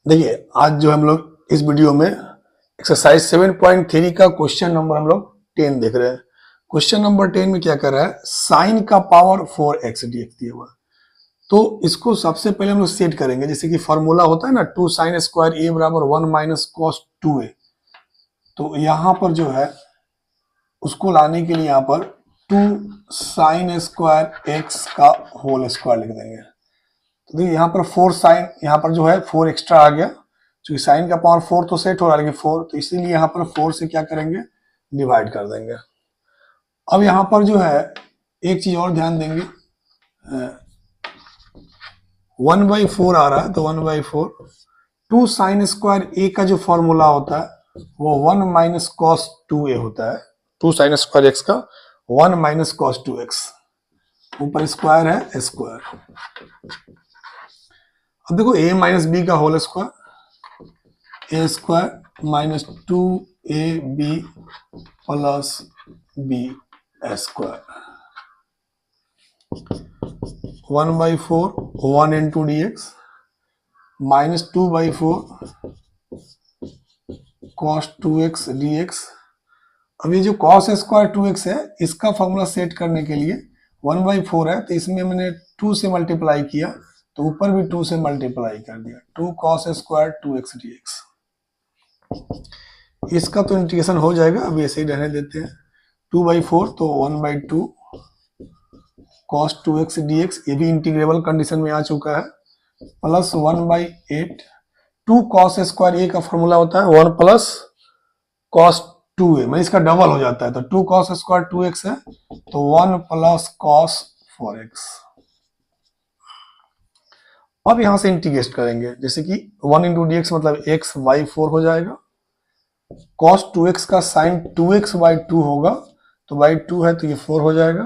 देखिए आज जो हम लोग इस वीडियो में एक्सरसाइज 7.3 का क्वेश्चन नंबर हम लोग 10 देख रहे हैं। क्वेश्चन नंबर 10 में क्या कर रहा है, साइन का पावर 4x dx दिया हुआ। तो इसको सबसे पहले हम लोग सेट करेंगे, जैसे कि फॉर्मूला होता है ना 2 sin स्क्वायर a बराबर 1 माइनस कॉस 2a। तो यहाँ पर जो है उसको लाने के लिए यहाँ पर 2 sin स्क्वायर x का होल स्क्वायर लिख देंगे। तो देखिए यहाँ पर 4 साइन, यहाँ पर जो है 4 एक्स्ट्रा आ गया, क्योंकि साइन का पावर 4 तो सेट हो रहा है, लेकिन 4 तो इसीलिए यहाँ पर 4 से क्या करेंगे, डिवाइड कर देंगे। अब यहाँ पर जो है एक चीज और ध्यान देंगे, 1/4 आ रहा है, तो 1/4 2 साइन स्क्वायर ए का जो फॉर्मूला होता है वो 1 माइनस कॉस 2a होता है। 2 साइन स्क्वायर एक्स का 1 माइनस कॉस 2x, ऊपर स्क्वायर है स्क्वायर। अब देखो a माइनस बी का whole square, a square minus 2ab plus b square, 1/4 1 into d x minus 2/4 cos 2x dx। अब ये जो कॉस स्क्वायर 2x है, इसका फॉर्मूला सेट करने के लिए 1/4 है, तो इसमें मैंने 2 से मल्टीप्लाई किया, तो ऊपर भी 2 से मल्टीप्लाई कर दिया, 2 कॉस स्क्वायर 2x dx। इसका तो इंटीग्रेशन हो जाएगा, अब ऐसे ही रहने देते हैं। 2/4 तो 1/2 cos 2x dx, ये भी इंटीग्रेबल कंडीशन में आ चुका है, प्लस 1/8 2 cos स्क्वायर ए का फॉर्मूला होता है 1 प्लस cos 2a, मैं इसका डबल हो जाता है, तो 2 cos स्क्वायर 2x है, तो 1 प्लस cos 4x। अब यहां से इंटीग्रेट करेंगे, जैसे कि 1 इंटू डी एक्स मतलब x/4 हो जाएगा, cos 2x का साइन 2x/2 होगा, तो बाई 2 है तो ये 4 हो जाएगा।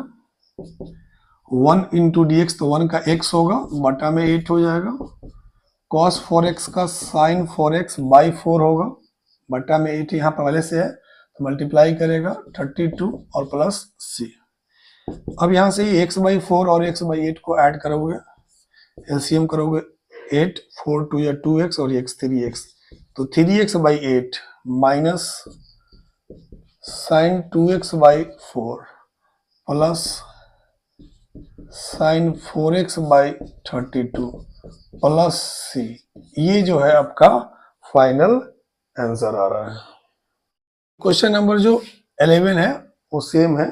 1 इंटू डी एक्स तो 1 का x होगा, बटा में 8 हो जाएगा। cos 4x का साइन 4x/4 होगा, बटा में 8 यहाँ पहले से है, तो मल्टीप्लाई करेगा 32 और प्लस c। अब यहाँ से x/4 और x/8 को ऐड करोगे, एलसीएम करोगे 8 4 2 या 2x और x 3x, तो 3x/8 minus sine 2x/4 plus sine 4x/32 plus c, ये जो है आपका फाइनल आंसर आ रहा है। क्वेश्चन नंबर जो 11 है वो सेम है।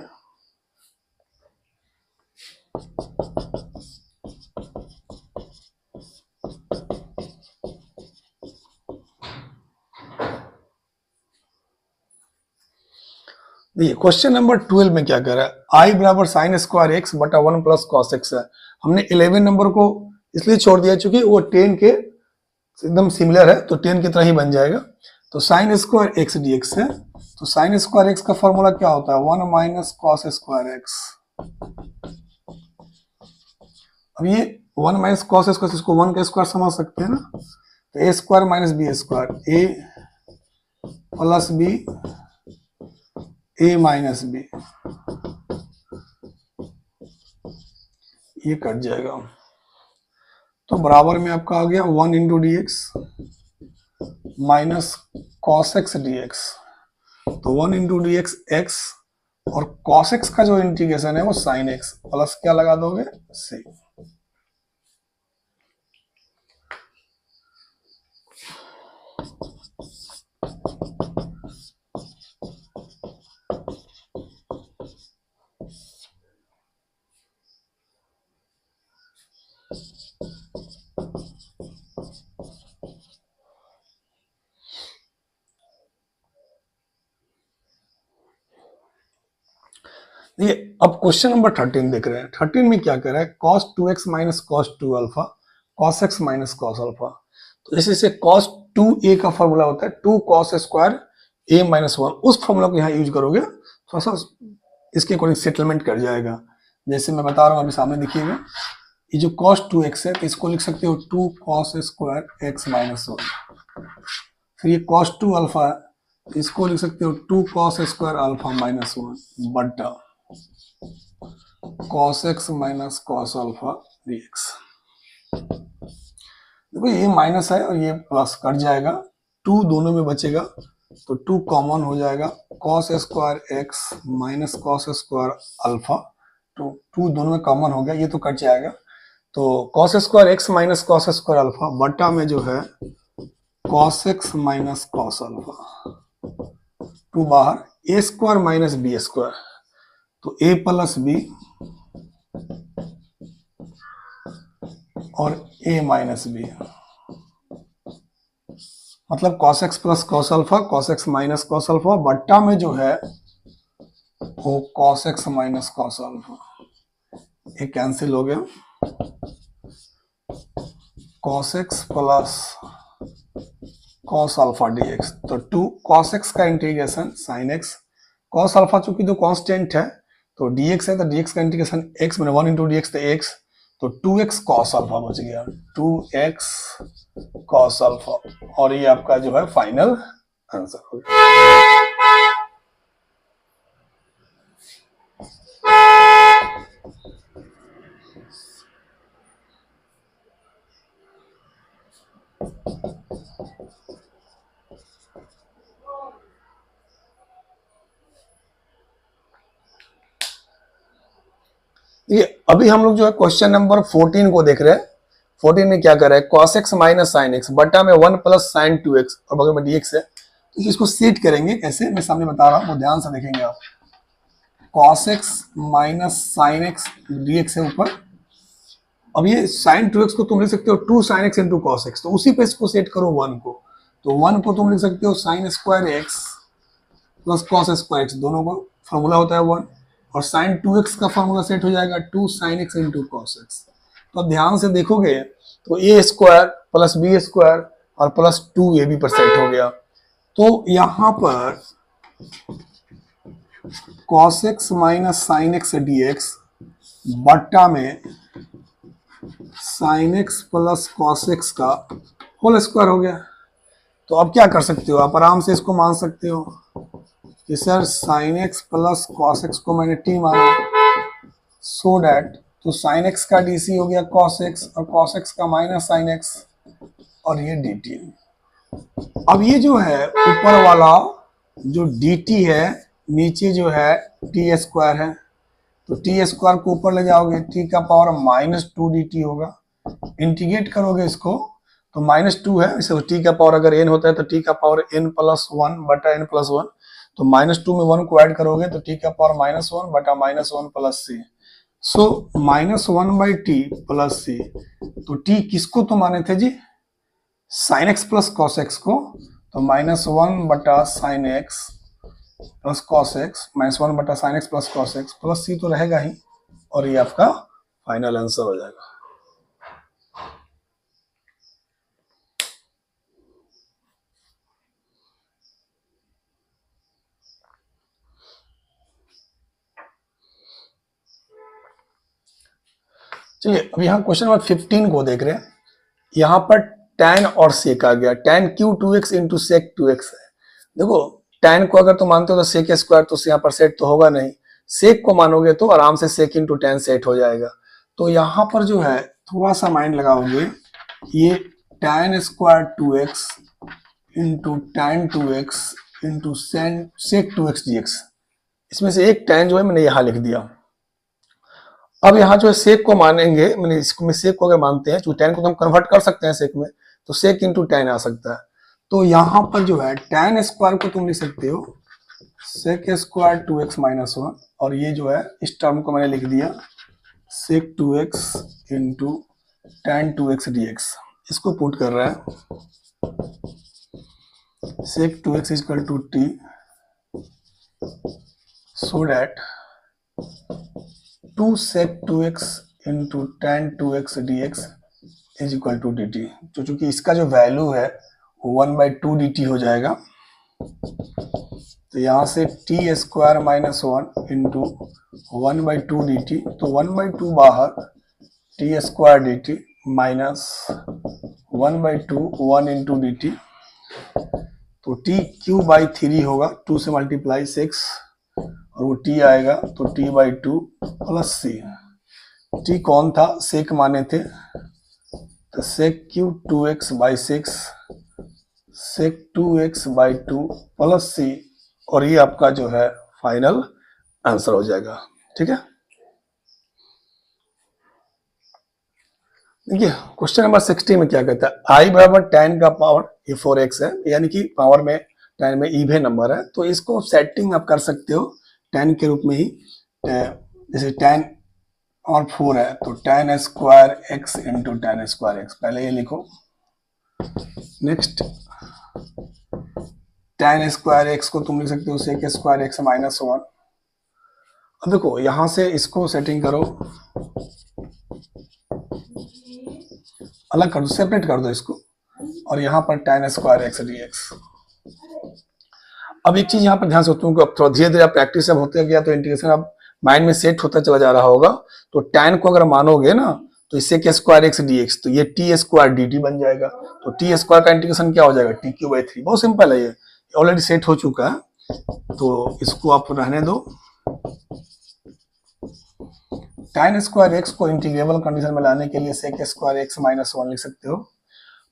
देखिए क्वेश्चन नंबर 12 में क्या कर रहा है, i बराबर साइन स्क्वायर एक्स बटा 1 प्लस कॉस एक्स है। हमने 11 नंबर को इसलिए छोड़ दिया क्योंकि वो 10 के एकदम सिमिलर है, तो 10 की तरह ही बन जाएगा। तो साइन स्क्वायर एक्स dx है, तो साइन स्क्वायर एक्स का फॉर्मूला क्या होता है, 1 माइनस कॉस स्क्वायर एक्स। अब ये 1 माइनस कॉस स्क्वायर, इसको 1 का स्क्वायर समझ सकते हैं ना, तो ए square minus b square, A plus b a minus B, ये कट जाएगा, तो बराबर में आपका आ गया 1 into d x minus cos x d x. तो 1 इंटू डी एक्स एक्स, और कॉस एक्स का जो इंटीग्रेशन है वो साइन एक्स, प्लस क्या लगा दोगे सी। ये अब क्वेश्चन नंबर 13 देख रहे हैं। 13 में क्या कर रहा है, cos 2x minus cos 2 alpha cos x minus cos alpha. तो जैसे cos 2a का फॉर्मूला होता है 2 cos स्क्वायर a माइनस 1, उस फॉर्मूला को यहाँ यूज करोगे, थोड़ा सा इसके अकॉर्डिंग सेटलमेंट कर जाएगा। जैसे मैं बता रहा हूँ, अभी सामने देखिएगा, ये जो cos 2x है तो इसको लिख सकते हो 2 cos स्क्वायर x माइनस 1। फिर ये cos 2 अल्फा है, इसको लिख सकते हो 2 cos स्क्वायर अल्फा माइनस 1 बटा cos x minus cos alpha dx। देखो ये माइनस है और ये प्लस कट जाएगा, 2 दोनों में बचेगा तो 2 कॉमन हो जाएगा, cos square x minus cos square alpha, तो 2 दोनों में कॉमन हो गया, ये तो कट जाएगा। तो cos square x minus cos square alpha बटा में जो है cos x minus cos alpha, 2 बाहर, ए स्क्वायर माइनस बी स्क्वायर, तो ए प्लस बी और ए माइनस बी, मतलब cos x plus cos alpha, cos x minus cos alpha बट्टा में जो है वो cos x minus cos alpha, ये कैंसिल हो गया, cos x plus cos alpha dx, तो 2 cos x का integration sin x, cos alpha चूंकि तो कांस्टेंट है तो dx है, तो dx का इंटीग्रेशन x मैंने 1 इंटू dx, तो x, तो 2x cos अल्फा बच गया, 2x cos अल्फा, और ये आपका जो है फाइनल आंसर हो गया। ये अभी हम लोग जो है क्वेश्चन नंबर 14 को देख रहे हैं। 14 में क्या कर रहा है, cos x minus sine x बटा में 1 प्लस साइन 2x और बगल में dx है, तो इसको सीट करेंगे कैसे, मैं सामने बता रहा हूँ, वो ध्यान से देखेंगे आप। cos x minus sine x dx है ऊपर, अब ये साइन 2x को तुम लिख सकते हो 2 sign x into cos x, तो उसी पे इसको सेट करो 1 को, तो 1 को तुम लिख सकते हो sign square x plus cos square x, दोनों का फॉर्मूला होता है 1, और साइन 2x का फॉर्मूला सेट हो जाएगा 2 sign x into cos x. तो अब ध्यान से देखोगे तो ए स्क्वायर प्लस बी स्क्वायर और प्लस 2ab पर सेट हो गया, तो यहाँ पर cos x minus sine x dx बट्टा में sign x plus cos x का होल स्क्वायर हो गया। तो अब क्या कर सकते हो, आप आराम से इसको मान सकते हो कि sir sign x plus cos x को मैंने टी माना, सो डैट, तो साइन एक्स का डीसी हो गया कॉस एक्स और कॉस एक्स का माइनस साइन एक्स और ये dt। अब ये जो है ऊपर वाला जो dt है, नीचे जो है टी स्क्वायर है, तो टी स्क्वायर को ऊपर ले जाओगे, टी का पावर माइनस 2 dt होगा, इंटीग्रेट करोगे इसको तो माइनस 2 है, इसे टी का पावर अगर n होता है तो टी का पावर n प्लस 1 बटा n प्लस 1, तो माइनस 2 में 1 को ऐड करोगे तो टी का पावर माइनस 1 बटा minus 1 plus c, so minus 1 by t plus c, तो टी किसको तो माने थे जी, sine x plus cos x को, तो माइनस 1 बटा sine x plus cos x minus 1 बटा sine x plus cos x plus c तो रहेगा ही, और ये आपका फाइनल आंसर हो जाएगा। चलिए अब यहाँ क्वेश्चन नंबर 15 को देख रहे हैं। यहाँ पर tan और sec आ गया, tan Q 2x into sec 2x है। देखो tan को अगर तुम मानते हो तो sec स्क्वायर तो यहाँ पर सेट तो होगा नहीं, sec को मानोगे तो आराम से sec इंटू tan सेट हो जाएगा। तो यहाँ पर जो है थोड़ा सा माइंड लगाओगे, ये tan square 2x into tan 2x into sec 2x dx, इसमें से एक tan जो है मैंने यहाँ लिख दिया। अब यहाँ जो है सेक को मानेंगे, मैंने इसको में सेक को अगर मानते हैं, क्योंकि tan को तो हम कन्वर्ट कर सकते हैं सेक में, तो सेक इंटू tan आ सकता है। तो यहाँ पर जो है tan स्क्वायर को तुम लिख सकते हो सेक स्क्वायर 2x माइनस 1, और ये जो है इस टर्म को मैंने लिख दिया sec 2x into tan 2x dx, इसको पुट कर रहा है sec 2x equal to t, so that 2 sec 2x into tan 2x dx is equal to dt, तो चूंकि इसका जो वैल्यू है वो 1/2 dt हो जाएगा, तो यहाँ से t square minus 1 into 1/2 dt, तो 1/2 बाहर t square dt minus 1/2 1 into dt, तो t क्यू बाई 3 होगा, 2 से मल्टीप्लाई 6 और वो t आएगा तो t/2 प्लस सी, t कौन था, सेक माने थे, तो sec cube 2x by 6 sec 2x by 2 plus c, और ये आपका जो है फाइनल आंसर हो जाएगा। ठीक है, देखिए क्वेश्चन नंबर 60 में क्या कहता है, i बराबर tan का पावर ये 4x है, यानी कि पावर में tan में इवन नंबर है, तो इसको सेटिंग आप कर सकते हो tan के रूप में ही, जैसे tan और 4 है तो tan square x into tan square x, पहले ये लिखो। नेक्स्ट tan स्क्वायर x को तुम लिख सकते हो sec स्क्वायर x माइनस 1। अब देखो यहां से इसको सेटिंग करो, अलग कर दो, सेपरेट कर दो इसको, और यहाँ पर tan स्क्वायर x dx। अब एक चीज यहाँ पर ध्यान से तुमको, अब थोड़ा धीरे धीरे प्रैक्टिस अब होते गया तो इंटीग्रेशन अब माइंड में सेट होता चला जा रहा होगा। तो tan को अगर मानोगे ना तो इससे क्या स्क्वायर x dx, तो ये t स्क्वायर dt बन जाएगा। तो t स्क्वायर का इंटीग्रेशन क्या हो जाएगा, t क्यू बाई 3। बहुत सिंपल है, ये ऑलरेडी सेट हो चुका है, तो इसको आप रहने दो। tan स्क्वायर x को इंटीग्रेबल कंडीशन में लाने के लिए sec स्क्वायर x माइनस 1 लिख सकते हो।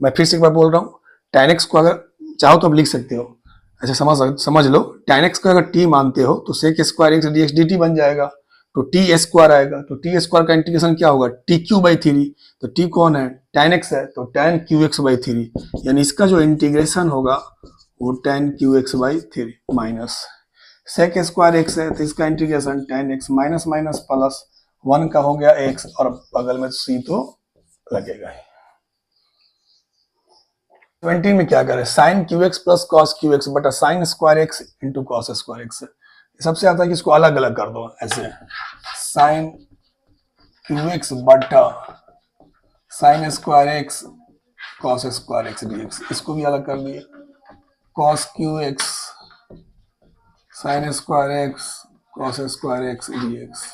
मैं फिर से एक बार बोल रहा हूँ, tan x को अगर चाहो तो अब लिख सकते हो, ऐसे समझ लो, tan x को अगर t मानते हो तो sec square x dx dt बन जाएगा, तो t स्क्वायर आएगा। तो t स्क्वायर का इंटीग्रेशन क्या होगा, t क्यू बाई 3। तो t कौन है, tan x है, तो tan क्यू एक्स बाई 3, यानी इसका जो इंटीग्रेशन होगा वो tan Q x by 3 minus sec square x है, तो इसका integration tan x minus minus plus 1 का हो गया x, और बगल में c तो लगेगा ही। 20 में क्या करें, sine cube x plus cos cube x बटा sine square x into cos square x. सबसे आता है कि इसको अलग अलग कर दो, ऐसे साइन क्यू एक्स बटा sine square x cos square x dx, इसको भी अलग कर दिए, cos cube x sine square x cos square x dx.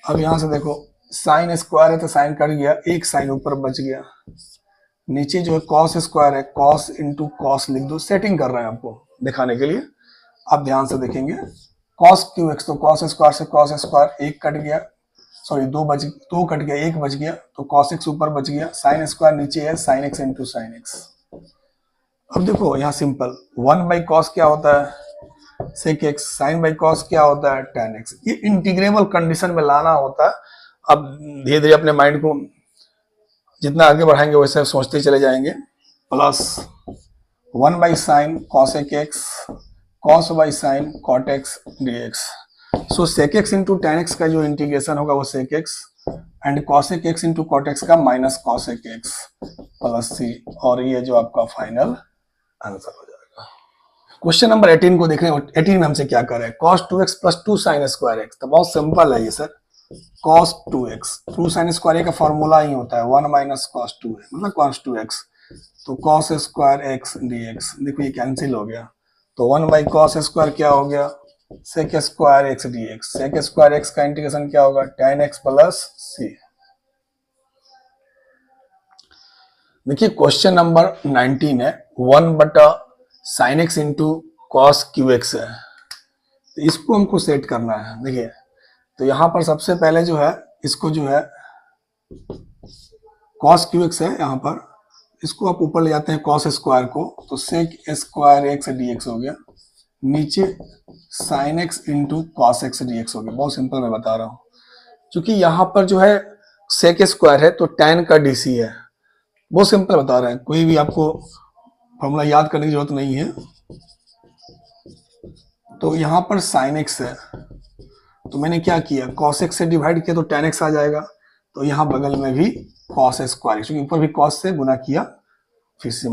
अब यहां से देखो साइन स्क्वायर है तो साइन कट गया, एक साइन ऊपर बच गया, नीचे जो है कॉस स्क्वायर है, कॉस इंटू कॉस लिख दो, सेटिंग कर रहे हैं आपको दिखाने के लिए। आप ध्यान से देखेंगे, कॉस क्यू एक्स, तो कॉस स्क्वायर से कॉस स्क्वायर एक कट गया, सॉरी दो कट गया, एक बच गया, तो कॉस एक्स ऊपर बच गया, साइन स्क्वायर नीचे है, sign x into sine x. अब देखो यहाँ सिंपल, 1 बाई कॉस क्या होता है, sec x, sine by cos क्या होता है, tan एक्स। ये इंटीग्रेबल कंडीशन में लाना होता है। अब धीरे धीरे अपने माइंड को जितना आगे बढ़ाएंगे वैसे सोचते चले जाएंगे। Plus 1 by sine cosec x cos by sine cot x dx. So sec x into tan x का जो इंटीग्रेशन होगा वो sec x and cosec x into cot x का minus cosec x plus c, और ये जो आपका final answer हो जाएगा। क्वेश्चन नंबर 18 को देख रहे हैं। 18 में हमसे क्या कर रहे हैं, cos 2x plus 2 sin square x. तो बहुत सिंपल है ये sir, cos 2x 2 sin square का फॉर्मूला ही होता है 1 माइनस cos 2 है, मतलब cos 2x, तो cos स्क्वायर x dx। देखो ये कैंसिल हो गया, तो 1 बाई cos स्क्वायर क्या हो गया, sec square x dx। sec square x का इंटीग्रेशन क्या होगा, tan x प्लस c। देखिए क्वेश्चन नंबर 19 है, 1 बटा sine x into cos cube x है, तो इसको हमको सेट करना है। देखिए तो यहां पर सबसे पहले जो है इसको जो है कॉस क्यू एक्स है, यहां पर इसको आप ऊपर ले जाते हैं कॉस स्क्वायर को, तो सेक स्क्वायर एक्स डीएक्स हो गया, नीचे sine x into cos x dx हो गया। बहुत सिंपल मैं बता रहा हूं, क्योंकि यहां पर जो है सेक स्क्वायर है तो tan का डीसी है। बहुत सिंपल बता रहे हैं, कोई भी आपको फॉर्मूला याद करने की जरूरत नहीं है। तो यहां पर साइन एक्स है, तो मैंने क्या किया, cos x से डिवाइड किया तो tan x आ जाएगा, तो यहां बगल में भी cos स्क्वायर, क्योंकि ऊपर भी cos से गुना किया, फिर से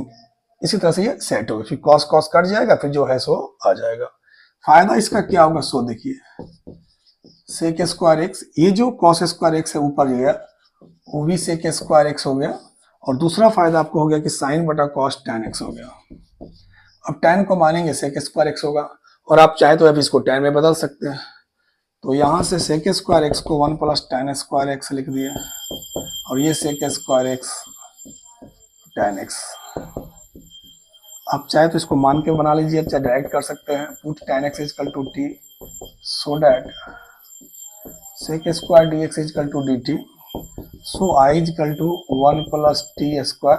इसी तरह से ये सेट होगा, फिर cos cos कट जाएगा, फिर जो है सो आ जाएगा। फायदा इसका क्या होगा, सो देखिए सेक स्क्वायर एक्स, ये जो cos स्क्वायर एक्स है ऊपर गया वो भी सेक स्क्वायर एक्स हो गया, और दूसरा फायदा आपको हो गया कि साइन बटा cos tan x हो गया। अब tan को मानेंगे सेक स्क्वायर एक्स होगा, और आप चाहे तो अब इसको tan में बदल सकते हैं, तो यहां से सेक स्क्वायर एक्स को 1 प्लस tan स्क्वायर एक्स लिख दिया, और ये sec square x tan x. आप चाहे तो इसको मान के बना लीजिए, चाहे डायरेक्ट कर सकते हैं, put tan x equal to t so that sec square dx equal to dt, so I equal to 1 plus t square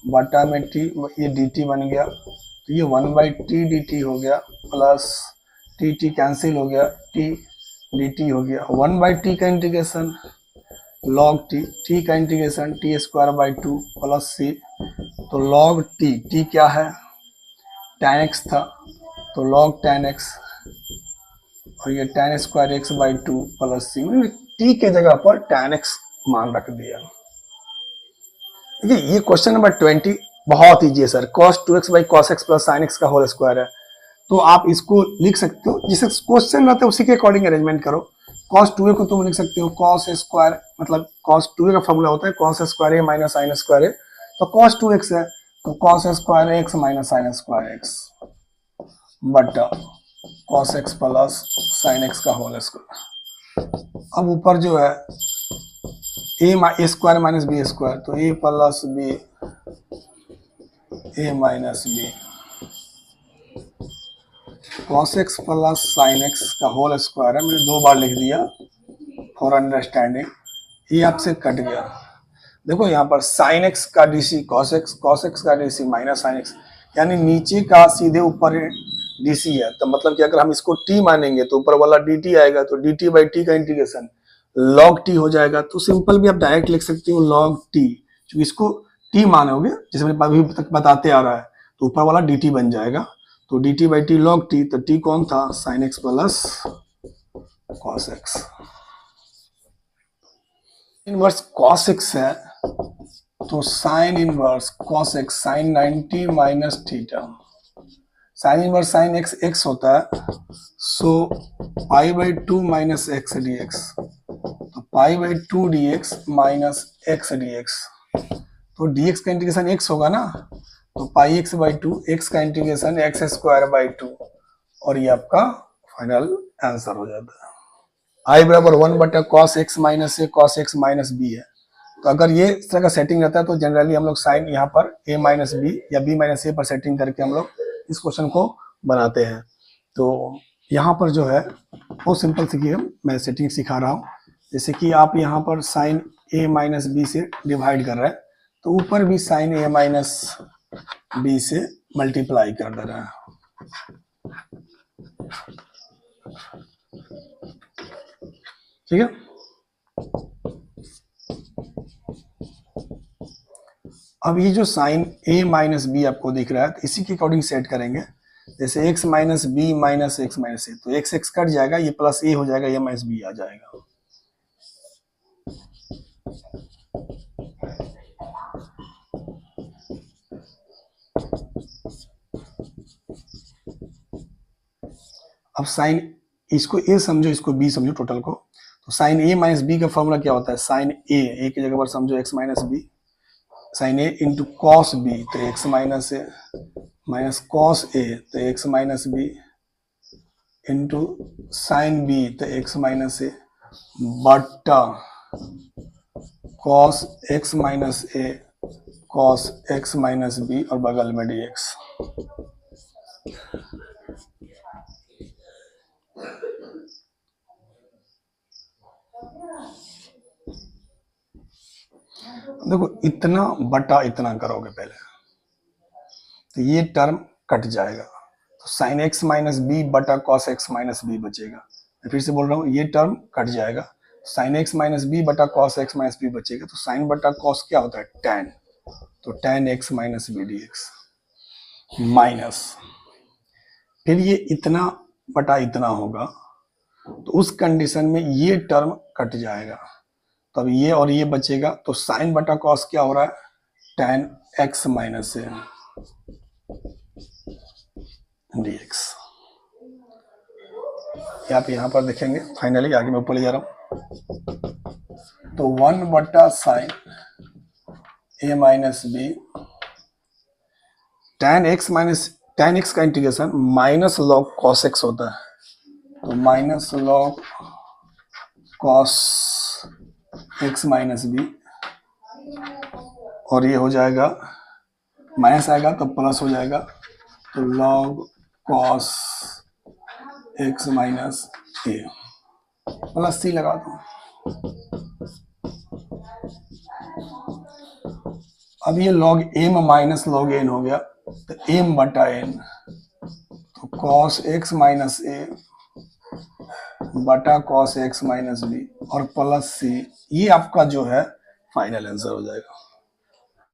बटा में टी, ये डी टी बन गया, तो ये 1 बाई टी डी टी हो गया, प्लस टी टी कैंसिल हो गया, टी डी टी हो गया, 1 बाई टी का इंटीग्रेशन लॉग टी, टी का integration t square by 2 plus c, तो लॉग टी, टी क्या है tan x था, तो लॉग tan x, और ये tan square x by 2 plus c, t के जगह पर tan x मान रख दिया। देखिए ये क्वेश्चन नंबर 20 बहुत ईजी है sir, cos 2x by cos x plus sin x का होल स्क्वायर है, तो आप इसको लिख सकते हो जिसे क्वेश्चन रहता है उसी के अकॉर्डिंग अरेंजमेंट करो। cos 2a को तुम लिख सकते हो cos स्क्वायर, मतलब cos 2a का फॉर्मूला होता है cos square a minus sin square a, तो cos 2x है तो cos square x minus sin square x बटा cos x plus sin x का होल स्क्वायर। अब ऊपर जो है a square minus b square, तो a plus b a minus b cos x plus sin x का होल स्क्वायर है, मैंने 2 बार लिख दिया फॉर अंडरस्टैंडिंग, ये आपसे कट गया। देखो यहाँ पर sin x का डीसी cos x का डीसी माइनस sin x, यानी नीचे का सीधे ऊपर डीसी है, तो मतलब कि अगर हम इसको t मानेंगे तो ऊपर वाला dt आएगा, तो dt बाई टी का इंटीग्रेशन log t हो जाएगा, तो सिंपल भी आप डायरेक्ट लिख सकते हो log t, क्योंकि इसको t मानोगे जैसे मैंने अभी तक बताते आ रहा है, तो ऊपर वाला dt बन जाएगा, तो dt by t log t, तो t कौन था sin x plus cos x। Inverse cos x है तो sin inverse cos x sin 90 minus theta, sine inverse sine x x होता है, so pi by 2 minus x d x, तो pi by 2 d x minus x d x, तो d x का integration x होगा ना, तो pi x by 2, x का integration x square by 2, और ये आपका फाइनल आंसर हो जाता है। आई बराबर 1 बटा cos x minus a cos x minus B है, तो अगर ये इस तरह का सेटिंग रहता है तो जनरली हम लोग साइन यहाँ पर ए माइनस बी या बी माइनस ए पर सेटिंग करके हम लोग इस क्वेश्चन को बनाते हैं। तो यहाँ पर जो है वो सिंपल सी मैं सेटिंग सिखा रहा हूँ, जैसे कि आप यहाँ पर साइन ए माइनस बी से डिवाइड कर रहे हैं, तो ऊपर भी साइन ए माइनस बी से मल्टीप्लाई कर दे रहा है। ठीक है, अब ये जो साइन a माइनस बी आपको दिख रहा है, तो इसी के अकॉर्डिंग सेट करेंगे, जैसे x minus b minus x minus a, तो x x कट जाएगा, ये प्लस a हो जाएगा, ये माइनस बी आ जाएगा। अब साइन, इसको a समझो इसको b समझो टोटल को, तो साइन a माइनस बी का फॉर्मूला क्या होता है, साइन a की जगह पर समझो x minus b, sine a into cos b, तो x minus a minus cos a, तो x minus b into sine b, तो एक्स माइनस ए बटा cos x minus a cos x minus b, और बगल में D x. देखो इतना बटा इतना करोगे पहले, तो ये टर्म कट जाएगा, तो साइन एक्स माइनस बी बटा कॉस एक्स माइनस बी बचेगा। मैं फिर से बोल रहा हूँ, ये टर्म कट जाएगा, साइन एक्स माइनस बी बटा कॉस एक्स माइनस बी बचेगा, तो साइन बटा कॉस क्या होता है टैन, तो tan x minus b d x minus, फिर ये इतना बटा इतना होगा, तो उस कंडीशन में ये टर्म कट जाएगा, तब ये और ये बचेगा, तो साइन बटा कॉस क्या हो रहा है tan x minus A D x. आप यहाँ पर देखेंगे, फाइनली आगे मैं ऊपर ले जा रहा हूँ, तो 1 बटा sine a minus b tan x का integration minus log cos x होता है, तो minus log cos x minus b, और ये हो जाएगा माइनस आएगा तो प्लस हो जाएगा, तो लॉग कॉस एक्स माइनस ए प्लस सी लगा दो, अब ये log m minus log n हो गया, तो m बटा n, तो cos x माइनस a बटा cos x माइनस b और प्लस c, ये आपका जो है फाइनल आंसर हो जाएगा।